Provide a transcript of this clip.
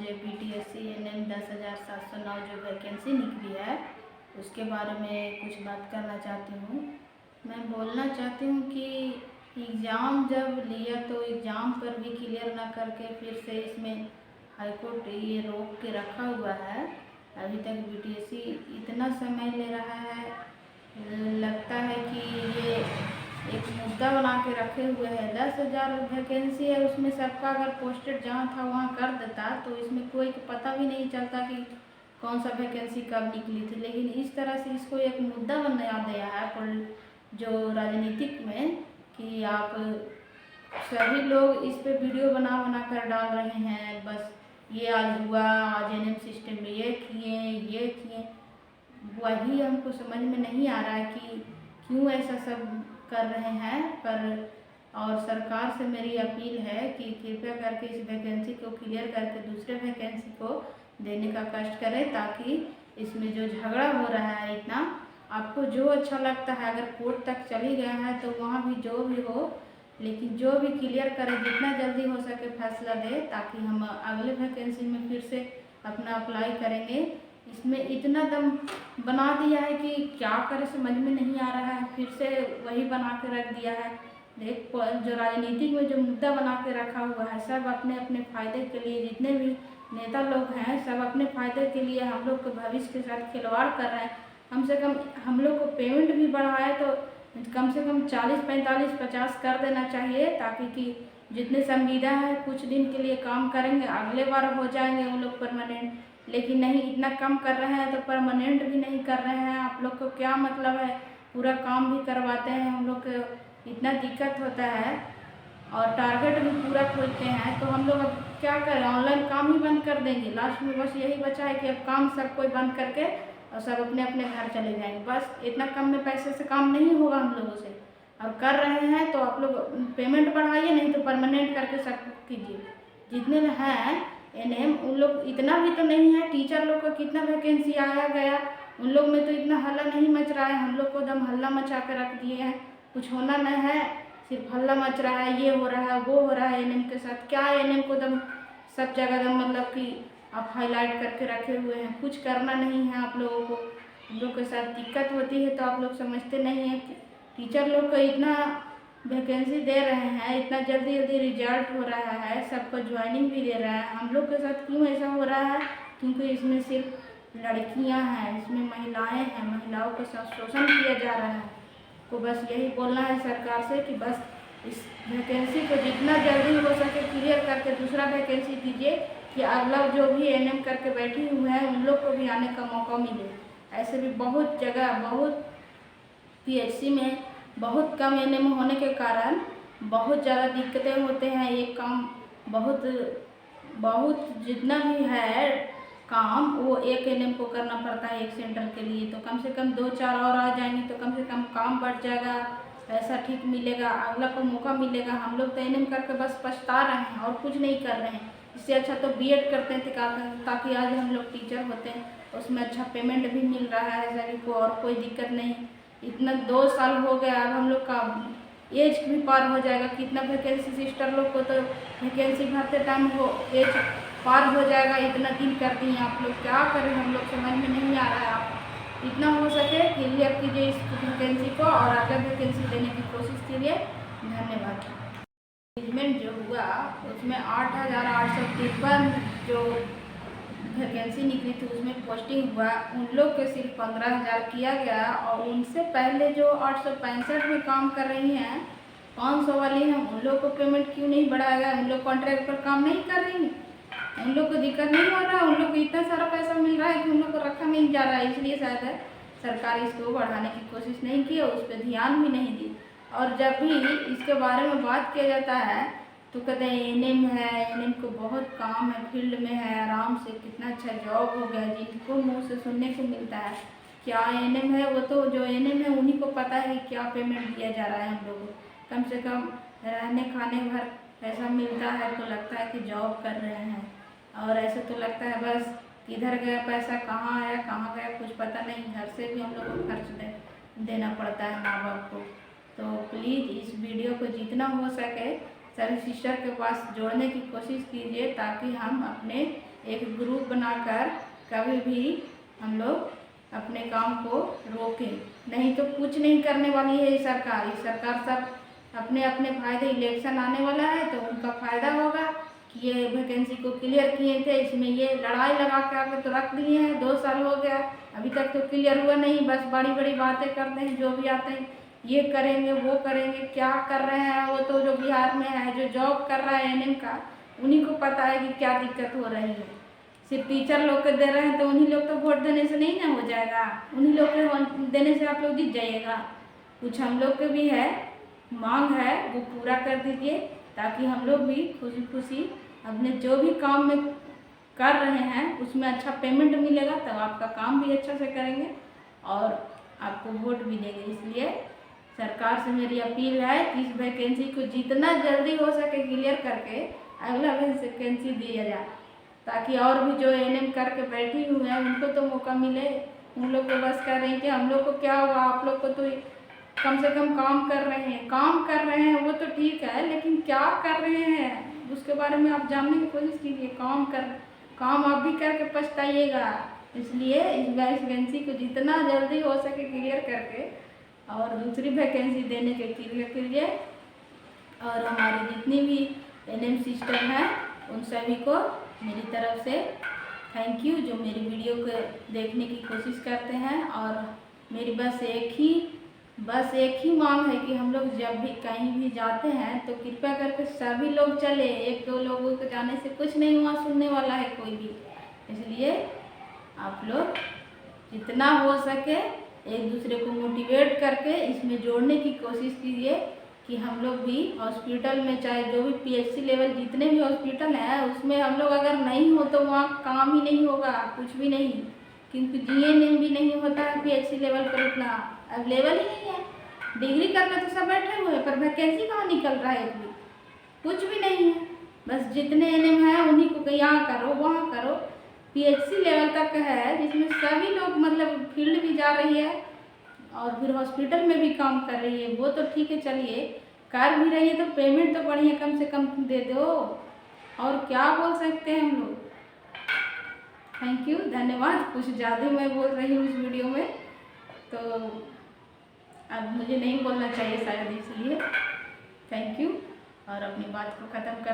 BTSC NM 10,709 जो vacancy निकली है उसके बारे में कुछ बात करना चाहती हूँ। मैं बोलना चाहती हूँ कि एग्ज़ाम जब लिया तो एग्ज़ाम पर भी क्लियर ना करके फिर से इसमें हाईकोर्ट ये रोक के रखा हुआ है। अभी तक बीटीएससी इतना समय ले रहा है, लगता है कि ये एक मुद्दा बना के रखे हुए हैं। 10,000 वैकेंसी है, उसमें सबका अगर पोस्टेड जहाँ था वहाँ कर देता तो इसमें कोई पता भी नहीं चलता कि कौन सा वैकेंसी कब निकली थी। लेकिन इस तरह से इसको एक मुद्दा बना दिया है जो राजनीतिक में कि आप सभी लोग इस पे वीडियो बना कर डाल रहे हैं। बस ये आज हुआ, आज एनएम सिस्टम में ये किए, वही हमको समझ में नहीं आ रहा है कि क्यों ऐसा सब कर रहे हैं। और सरकार से मेरी अपील है कि कृपया करके इस वैकेंसी को क्लियर करके दूसरे वैकेंसी को देने का कष्ट करें, ताकि इसमें जो झगड़ा हो रहा है इतना, आपको जो अच्छा लगता है अगर कोर्ट तक चली गया है तो वहाँ भी जो भी हो, लेकिन जो भी क्लियर करें, जितना जल्दी हो सके फैसला दे, ताकि हम अगले वैकेंसी में फिर से अपना अप्लाई करेंगे। इसमें इतना दम बना दिया है कि क्या करें समझ में नहीं आ रहा है, फिर से वही बना के रख दिया है। एक जो राजनीतिक में जो मुद्दा बना के रखा हुआ है, सब अपने अपने फ़ायदे के लिए, जितने भी नेता लोग हैं सब अपने फ़ायदे के लिए हम लोग के भविष्य के साथ खिलवाड़ कर रहे हैं। कम से कम हम लोग को पेमेंट भी बढ़ाए तो कम से कम 40, 45, 50 कर देना चाहिए, ताकि कि जितने संविदा है कुछ दिन के लिए काम करेंगे, अगले बार हो जाएंगे उन लोग परमानेंट। लेकिन नहीं, इतना कम कर रहे हैं तो परमानेंट भी नहीं कर रहे हैं। आप लोग को क्या मतलब है, पूरा काम भी करवाते हैं, हम लोग को इतना दिक्कत होता है और टारगेट भी पूरा खोलते हैं। तो हम लोग अब क्या करें, ऑनलाइन काम ही बंद कर देंगे। लास्ट में बस यही बचा है कि अब काम सब कोई बंद करके और सब अपने अपने घर चले जाएंगे। बस इतना कम में पैसे से काम नहीं होगा हम लोगों से। और कर रहे हैं तो आप लोग पेमेंट बढ़ाइए, नहीं तो परमानेंट करके सब कीजिए। जितने हैं एनएम उन लोग इतना भी तो नहीं है। टीचर लोग को कितना वैकेंसी आया गया, उन लोग में तो इतना हल्ला नहीं मच रहा है। हम लोग को दम हल्ला मचा कर रख दिए हैं, कुछ होना नहीं है, सिर्फ हल्ला मच रहा है, ये हो रहा है वो हो रहा है। एनएम के साथ क्या है, एनएम को दम सब जगह दम मतलब कि आप हाईलाइट करके रखे हुए हैं, कुछ करना नहीं है आप लोगों को। हम लोग के साथ दिक्कत होती है तो आप लोग समझते नहीं हैं कि टीचर लोग को इतना वैकेंसी दे रहे हैं, इतना जल्दी जल्दी रिजल्ट हो रहा है, सबको ज्वाइनिंग भी दे रहा है। हम लोग के साथ क्यों ऐसा हो रहा है, क्योंकि इसमें सिर्फ लड़कियां हैं, इसमें महिलाएं हैं, महिलाओं के साथ शोषण किया जा रहा है। तो बस यही बोलना है सरकार से कि बस इस वैकेंसी को जितना जल्दी हो सके क्लियर करके दूसरा वैकेंसी दीजिए, कि अगला जो भी एनएम करके बैठी हुए हैं उन लोग को भी आने का मौका मिले। ऐसे भी बहुत जगह, बहुत पीएचसी में बहुत कम एनएम होने के कारण बहुत ज़्यादा दिक्कतें होते हैं। एक काम बहुत जितना भी है काम वो एक एनएम को करना पड़ता है एक सेंटर के लिए। तो कम से कम 2-4 और आ जाएंगे तो कम से कम काम बढ़ जाएगा, पैसा ठीक मिलेगा, अगला को मौका मिलेगा। हम लोग तो एनएम करके बस पछता रहे हैं और कुछ नहीं कर रहे हैं। इससे अच्छा तो बीएड करते थे ताकि आज हम लोग टीचर होते हैं, उसमें अच्छा पेमेंट भी मिल रहा है सभी को और कोई दिक्कत नहीं। इतना 2 साल हो गया, अब हम लोग का एज भी पार हो जाएगा। कितना वैकेंसी सिस्टर लोग को तो वैकेंसी भरते टाइम वो एज पार हो जाएगा, इतना दिन कर दिए आप लोग। क्या करें, हम लोग समझ में नहीं आ रहा है। आप इतना हो सके क्लियर कीजिए इस वैकेंसी को और आगे वैकेंसी देने की कोशिश कीजिए। धन्यवाद। मैनेजमेंट जो हुआ उसमें 8,853 जो वैकेंसी निकली थी उसमें पोस्टिंग हुआ, उन लोग के सिर्फ 15,000 किया गया। और उनसे पहले जो 865 में काम कर रही हैं, 500 वाली हैं, उन लोग को पेमेंट क्यों नहीं बढ़ाया गया? उन लोग कॉन्ट्रैक्ट पर काम नहीं कर रही, उन लोग को दिक्कत नहीं हो रहा, उन लोग को इतना सारा पैसा मिल रहा है कि उन लोग को रखा नहीं जा रहा है। इसलिए शायद है सरकार इसको बढ़ाने की कोशिश नहीं की और उस पर ध्यान भी नहीं दी। और जब भी इसके बारे में बात किया जाता है तो कहते हैं एनएम है, एनएम को बहुत काम है, फील्ड में है, आराम से कितना अच्छा जॉब हो गया, जिनको मुंह से सुनने को मिलता है। क्या एनएम है, वो तो जो एनएम है उन्हीं को पता है क्या पेमेंट दिया जा रहा है। हम लोगों को कम से कम रहने खाने भर पैसा मिलता है तो लगता है कि जॉब कर रहे हैं, और ऐसे तो लगता है बस किधर गया पैसा, कहाँ आया कहाँ गया कुछ पता नहीं। घर से भी हम लोग को खर्च देना पड़ता है माँ बाप को। तो प्लीज़ इस वीडियो को जितना हो सके सभी सिस्टर के पास जोड़ने की कोशिश कीजिए, ताकि हम अपने एक ग्रुप बनाकर कभी भी हम लोग अपने काम को रोकें। नहीं तो कुछ नहीं करने वाली है ये सरकार। सब अपने अपने फायदे, इलेक्शन आने वाला है तो उनका फ़ायदा होगा कि ये वैकेंसी को क्लियर किए थे, इसमें ये लड़ाई लगा के आके तो रख दिए हैं। 2 साल हो गया, अभी तक तो क्लियर हुआ नहीं। बस बड़ी बड़ी बातें करते हैं, जो भी आते हैं ये करेंगे वो करेंगे। क्या कर रहे हैं वो तो जो बिहार में है, जो जॉब कर रहा है एनएम का, उन्हीं को पता है कि क्या दिक्कत हो रही है। सिर्फ टीचर लोग को दे रहे हैं तो उन्हीं लोग तो वोट देने से नहीं ना हो जाएगा, उन्हीं लोग के देने से आप लोग जीत जाइएगा। कुछ हम लोग के भी है, मांग है, वो पूरा कर दीजिए, ताकि हम लोग भी खुशी खुशी अपने जो भी काम में कर रहे हैं उसमें अच्छा पेमेंट मिलेगा, तब आपका काम भी अच्छा से करेंगे और आपको वोट भी देंगे। इसलिए सरकार से मेरी अपील है कि इस वैकेंसी को जितना जल्दी हो सके क्लियर करके अगला वैकेंसी दिया जाए, ताकि और भी जो एनएम करके बैठी हुई हैं उनको तो मौका मिले। उन लोग को बस कर रहे हैं कि हम लोग को क्या हुआ, आप लोग को तो कम से कम काम कर रहे हैं वो तो ठीक है, लेकिन क्या कर रहे हैं उसके बारे में आप जानने की कोशिश कीजिए। काम आप भी करके पछताइएगा। इसलिए इस वैकेंसी को जितना जल्दी हो सके क्लियर करके और दूसरी वैकेंसी देने के क्लियर कीजिए। और हमारे जितनी भी एनएम सिस्टर हैं उन सभी को मेरी तरफ से थैंक यू, जो मेरी वीडियो को देखने की कोशिश करते हैं। और मेरी बस एक ही मांग है कि हम लोग जब भी कहीं भी जाते हैं तो कृपया करके सभी लोग चले। 1-2 लोगों को जाने से कुछ नहीं हुआ, सुनने वाला है कोई भी। इसलिए आप लोग जितना हो सके एक दूसरे को मोटिवेट करके इसमें जोड़ने की कोशिश कीजिए कि हम लोग भी हॉस्पिटल में, चाहे जो भी पीएचसी लेवल जितने भी हॉस्पिटल हैं उसमें हम लोग अगर नहीं हो तो वहाँ काम ही नहीं होगा, कुछ भी नहीं। क्योंकि जीएनएम भी नहीं होता है पीएचसी लेवल पर, उतना अवेलेबल ही नहीं है। डिग्री करके तो सब बैठे हुए हैं, पर वैकेंसी कहाँ निकल रहा है, एक भी कुछ भी नहीं है। बस जितने एनएम है उन्हीं को यहाँ करो वहाँ करो। पीएचसी लेवल तक है जिसमें सभी लोग मतलब फील्ड भी जा रही है और फिर हॉस्पिटल में भी काम कर रही है, वो तो ठीक है, चलिए कर भी रही है तो पेमेंट तो बढ़िया कम से कम दे दो। और क्या बोल सकते हैं हम लोग। थैंक यू, धन्यवाद। कुछ ज़्यादा मैं बोल रही हूँ इस वीडियो में, तो अब मुझे नहीं बोलना चाहिए शायद, इसलिए थैंक यू। और अपनी बात को ख़त्म कर